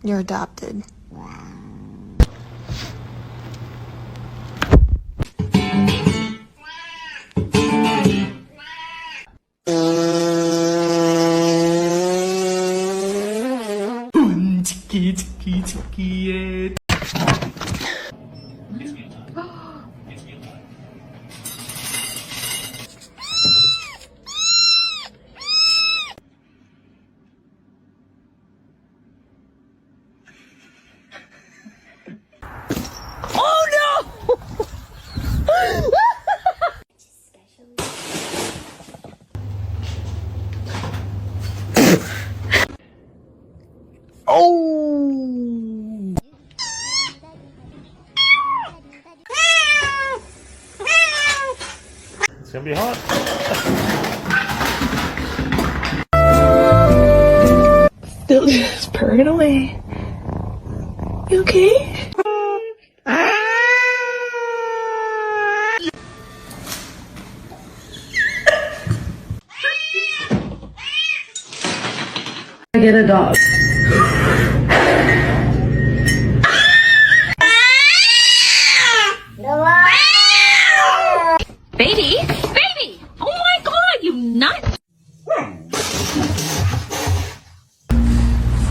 You're adopted. It's gonna be hot. Still just purring away. You okay? I get a dog. Baby? Baby! Oh my god, you nuts!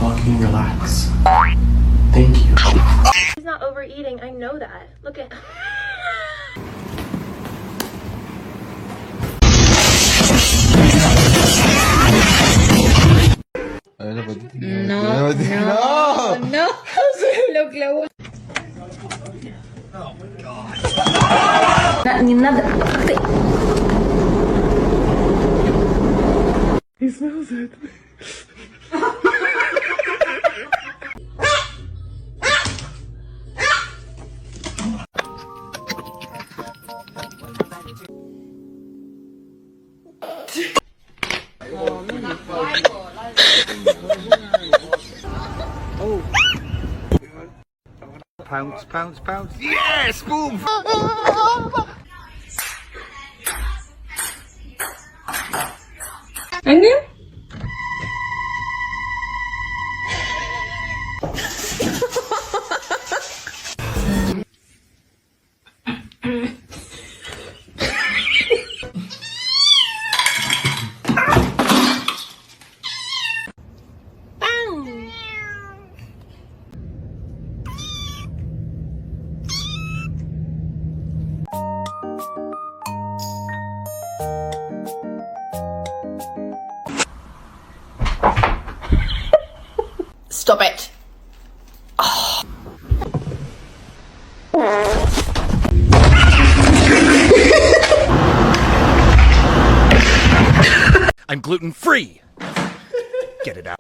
Fucking relax. Thank you. He's not overeating, I know that. Look at... No. Look, look. Oh my god. Not He smells it. Oh. Pounce, pounce, pounce. Yes! Boom! And you? Stop it. Oh. I'm gluten-free. Get it out.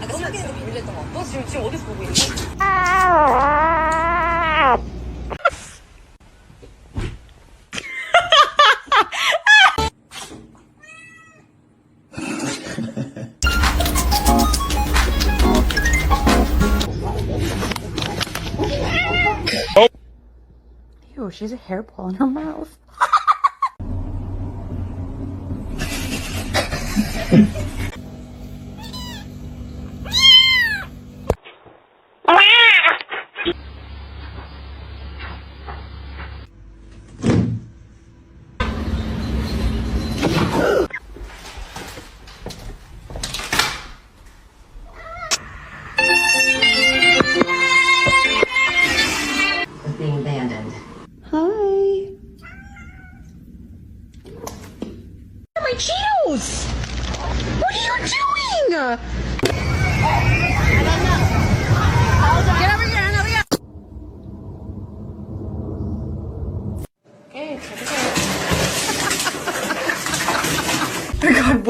아까 신기한 거 비밀했던 거. 너 지금 어디서 보고 있니? Ew, she has a hairball in her mouth. Being abandoned. Hi.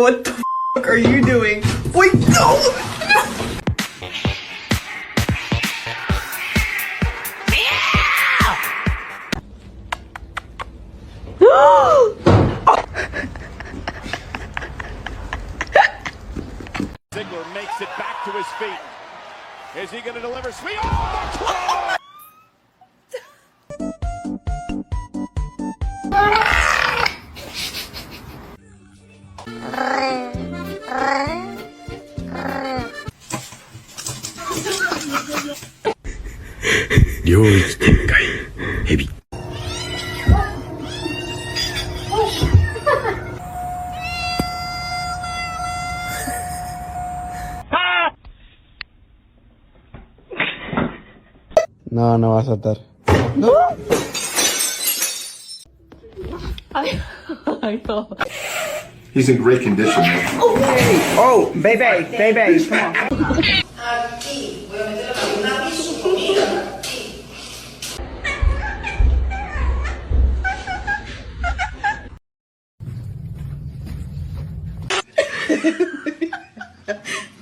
What the fuck are you doing? Wait, no! Ziggler makes it back to his feet. Is he going to deliver? Sweet. Oh! No, no va a saltar. He's in great condition. Oh, baby, come on.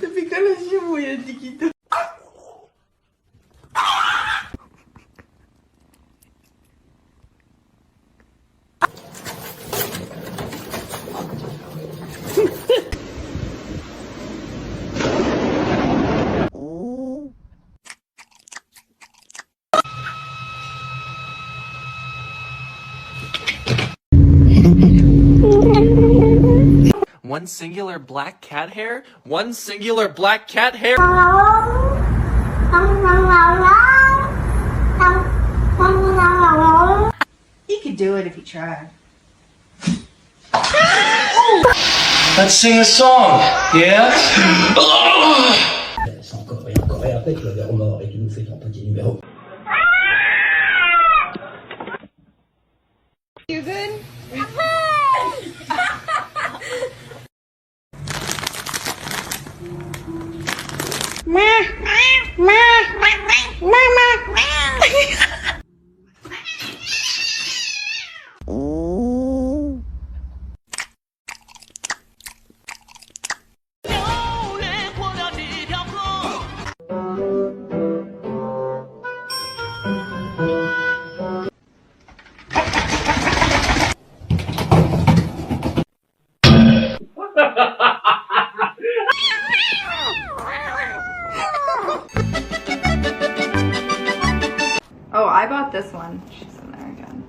Te pica los ojos, ya chiquito. One singular black cat hair? One singular black cat hair? You could do it if you tried. Let's sing a song, yeah? You good? Oh, I bought this one. She's in there again.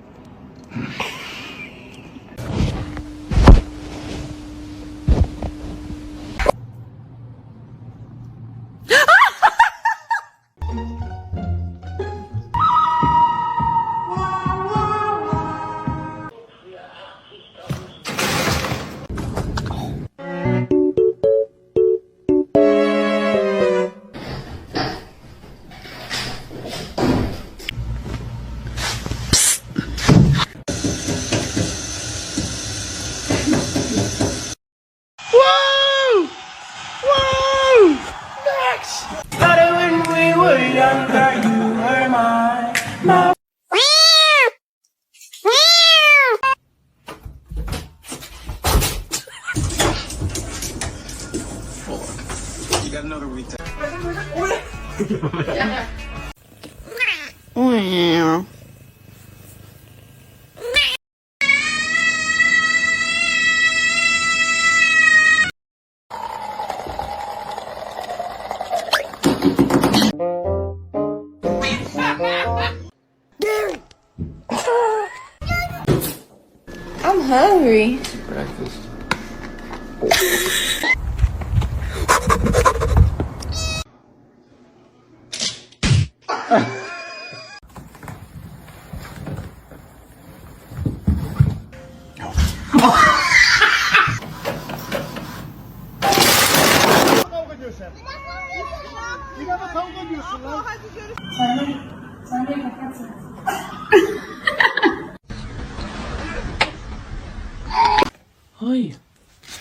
You got another week. I'm hungry. Breakfast. Hi.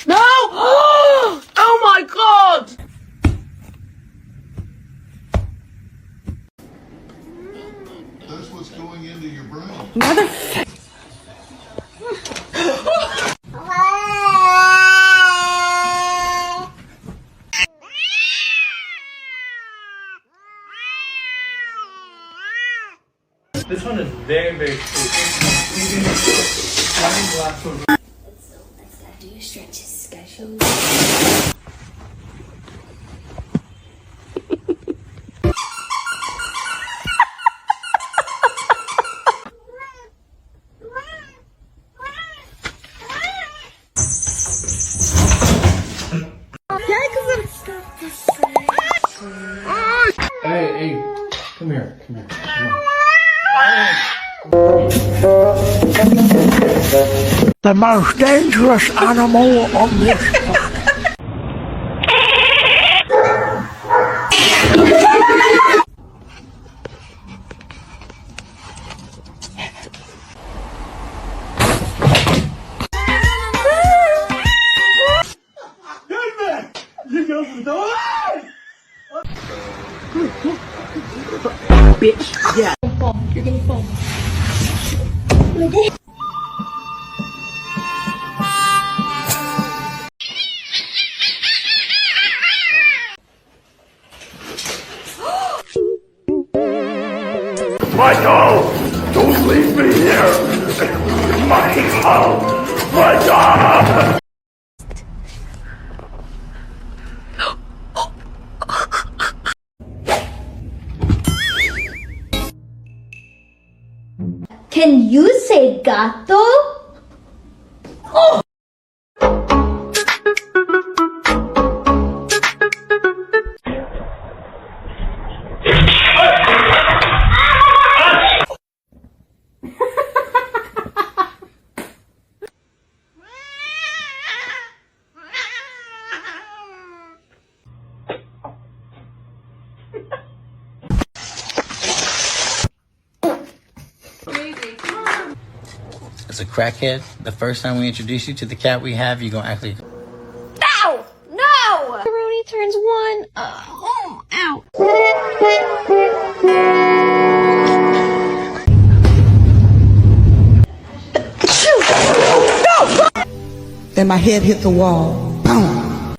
No! Oh my god! That's what's going into your brain. This one is very, very sweet. Do your stretches, guys. Hey, come here. The most dangerous animal on this planet. Bitch, yeah. You're gonna fall. Michael! Don't leave me here! Michael! Michael! Can you say gato? Oh. As a crackhead, the first time we introduce you to the cat we have, you're gonna actually. No! No! Macaroni turns one. Ow. Then my head hit the wall. Boom.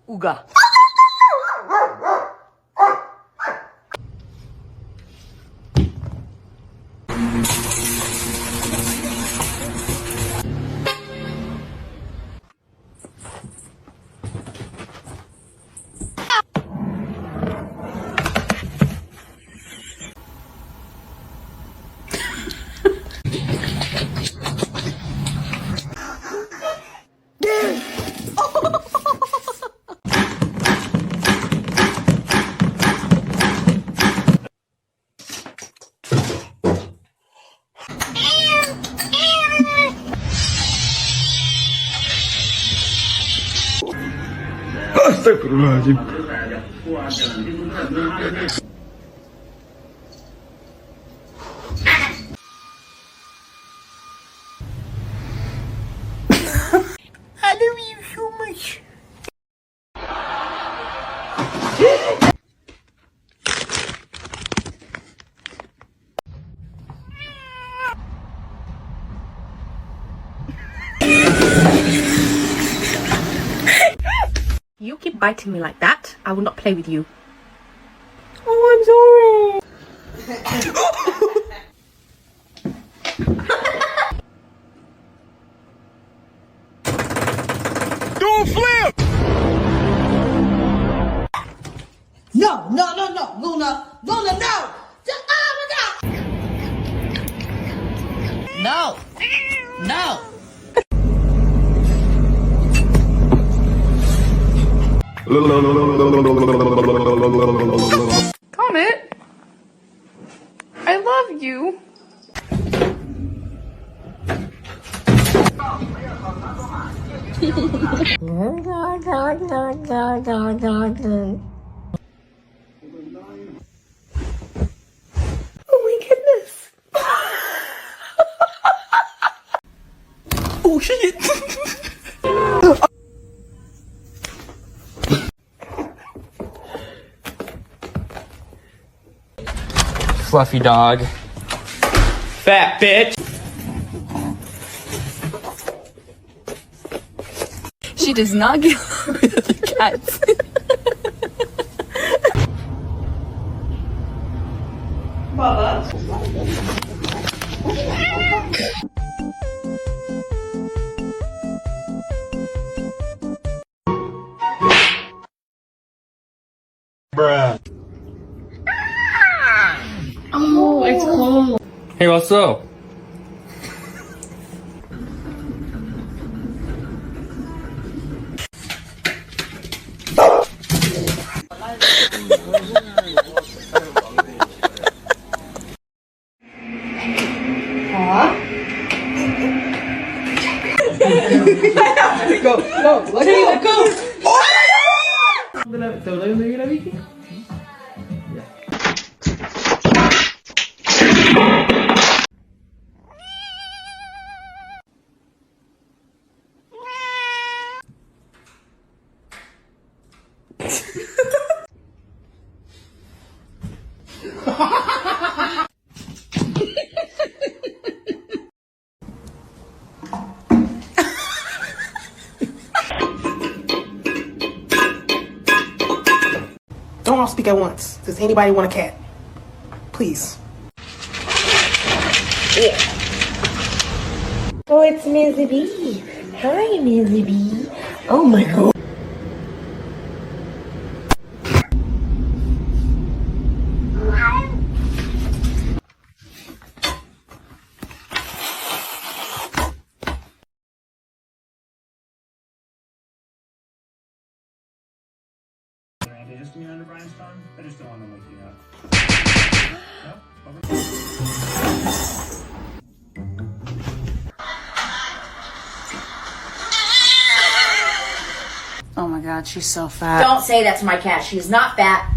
Uga. Astagfirullahaladzim. I love you so much. You keep biting me like that, I will not play with you. Oh, I'm sorry. Do a flip! No, Luna, no! Oh my God! No! Comet, I love you. Oh my goodness. Oh shit. Fluffy dog. Fat bitch. She does not get along with the cat. cats. Oh, it's cold. Hey, what's up? Go, look at go. ¿Te lo doy a Vicky? Don't all speak at once. Does anybody want a cat? Please. Oh, it's Mizzy B. Hi, Mizzy B. Oh my god. Antihistamine under Brian's tongue? I just don't want to wake you up. Oh my god, she's so fat. Don't say that to my cat. She's not fat.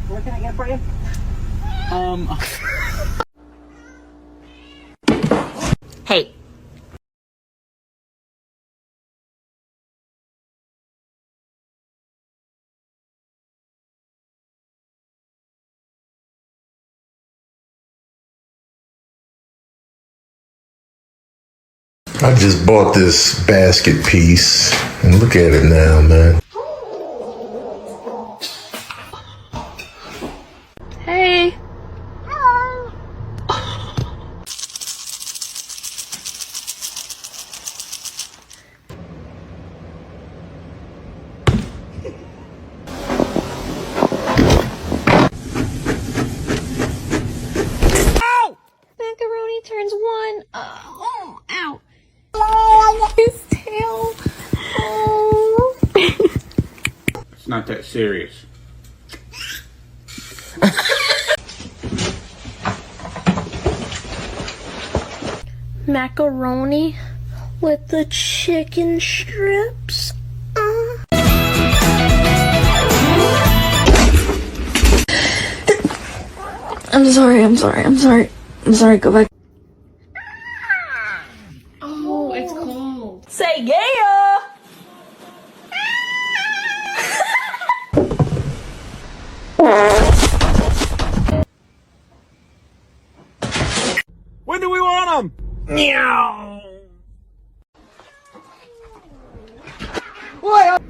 What can I get for you? Hey. I just bought this basket piece, and look at it now, man. Hey. Macaroni turns one. Oh, ow. His tail. Oh. It's not that serious. Macaroni with the chicken strips. I'm sorry, go back. Oh, it's cold. Say yeah! When do we want them? Meow! What?